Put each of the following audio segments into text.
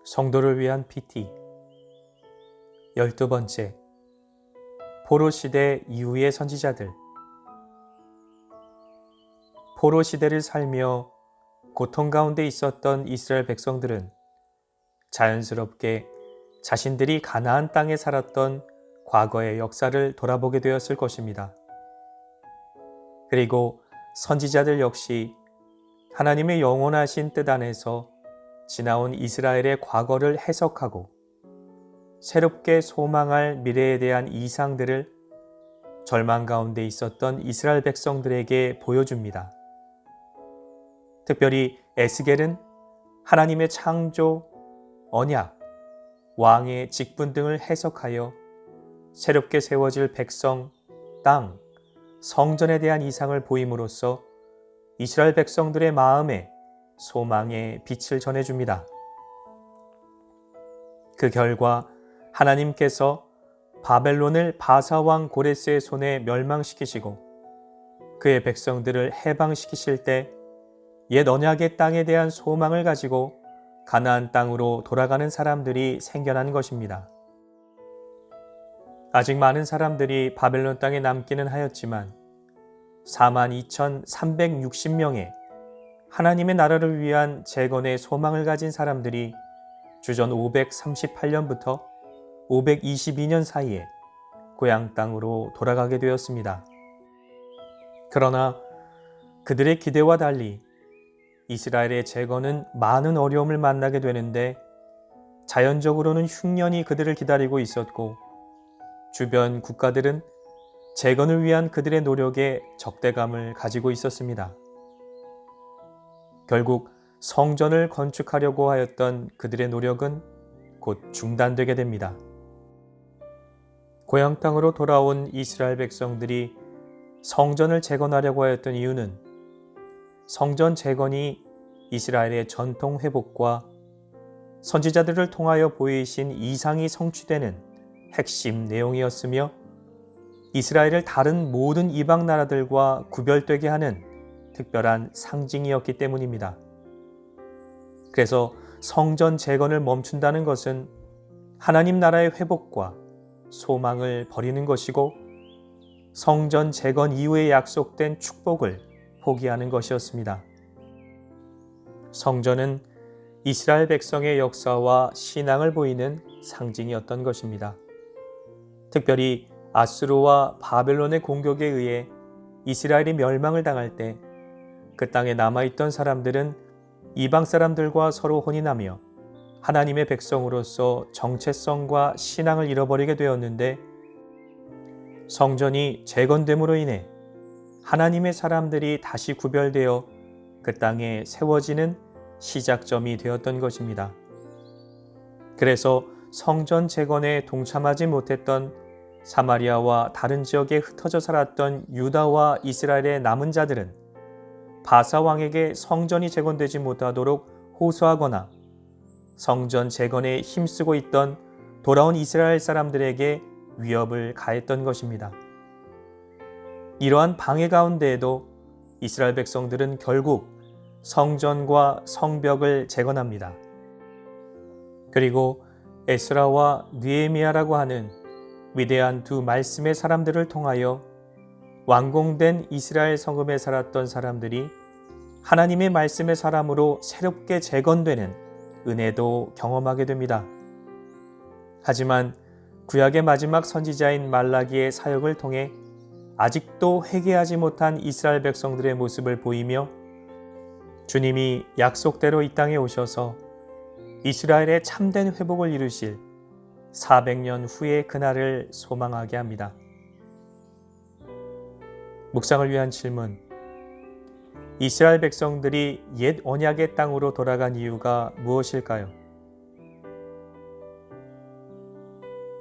성도를 위한 PT 12번째 포로 시대 이후의 선지자들. 포로 시대를 살며 고통 가운데 있었던 이스라엘 백성들은 자연스럽게 자신들이 가나안 땅에 살았던 과거의 역사를 돌아보게 되었을 것입니다. 그리고 선지자들 역시 하나님의 영원하신 뜻 안에서 지나온 이스라엘의 과거를 해석하고 새롭게 소망할 미래에 대한 이상들을 절망 가운데 있었던 이스라엘 백성들에게 보여줍니다. 특별히 에스겔은 하나님의 창조, 언약, 왕의 직분 등을 해석하여 새롭게 세워질 백성, 땅, 성전에 대한 이상을 보임으로써 이스라엘 백성들의 마음에 소망의 빛을 전해줍니다. 그 결과 하나님께서 바벨론을 바사왕 고레스의 손에 멸망시키시고 그의 백성들을 해방시키실 때 옛 언약의 땅에 대한 소망을 가지고 가나안 땅으로 돌아가는 사람들이 생겨난 것입니다. 아직 많은 사람들이 바벨론 땅에 남기는 하였지만 42,360명의 하나님의 나라를 위한 재건의 소망을 가진 사람들이 주전 538년부터 522년 사이에 고향 땅으로 돌아가게 되었습니다. 그러나 그들의 기대와 달리 이스라엘의 재건은 많은 어려움을 만나게 되는데 자연적으로는 흉년이 그들을 기다리고 있었고 주변 국가들은 재건을 위한 그들의 노력에 적대감을 가지고 있었습니다. 결국 성전을 건축하려고 하였던 그들의 노력은 곧 중단되게 됩니다. 고향 땅으로 돌아온 이스라엘 백성들이 성전을 재건하려고 하였던 이유는 성전 재건이 이스라엘의 전통 회복과 선지자들을 통하여 보이신 이상이 성취되는 핵심 내용이었으며 이스라엘을 다른 모든 이방 나라들과 구별되게 하는 특별한 상징이었기 때문입니다. 그래서 성전 재건을 멈춘다는 것은 하나님 나라의 회복과 소망을 버리는 것이고 성전 재건 이후에 약속된 축복을 포기하는 것이었습니다. 성전은 이스라엘 백성의 역사와 신앙을 보이는 상징이었던 것입니다. 특별히 아수르와 바벨론의 공격에 의해 이스라엘이 멸망을 당할 때 그 땅에 남아있던 사람들은 이방 사람들과 서로 혼인하며 하나님의 백성으로서 정체성과 신앙을 잃어버리게 되었는데 성전이 재건됨으로 인해 하나님의 사람들이 다시 구별되어 그 땅에 세워지는 시작점이 되었던 것입니다. 그래서 성전 재건에 동참하지 못했던 사마리아와 다른 지역에 흩어져 살았던 유다와 이스라엘의 남은 자들은 바사 왕에게 성전이 재건되지 못하도록 호소하거나 성전 재건에 힘쓰고 있던 돌아온 이스라엘 사람들에게 위협을 가했던 것입니다. 이러한 방해 가운데에도 이스라엘 백성들은 결국 성전과 성벽을 재건합니다. 그리고 에스라와 느헤미야라고 하는 위대한 두 말씀의 사람들을 통하여 완공된 이스라엘 성읍에 살았던 사람들이 하나님의 말씀의 사람으로 새롭게 재건되는 은혜도 경험하게 됩니다. 하지만 구약의 마지막 선지자인 말라기의 사역을 통해 아직도 회개하지 못한 이스라엘 백성들의 모습을 보이며 주님이 약속대로 이 땅에 오셔서 이스라엘의 참된 회복을 이루실 400년 후의 그날을 소망하게 합니다. 묵상을 위한 질문. 이스라엘 백성들이 옛 언약의 땅으로 돌아간 이유가 무엇일까요?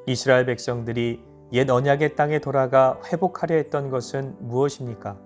이스라엘 백성들이 옛 언약의 땅에 돌아가 회복하려 했던 것은 무엇입니까?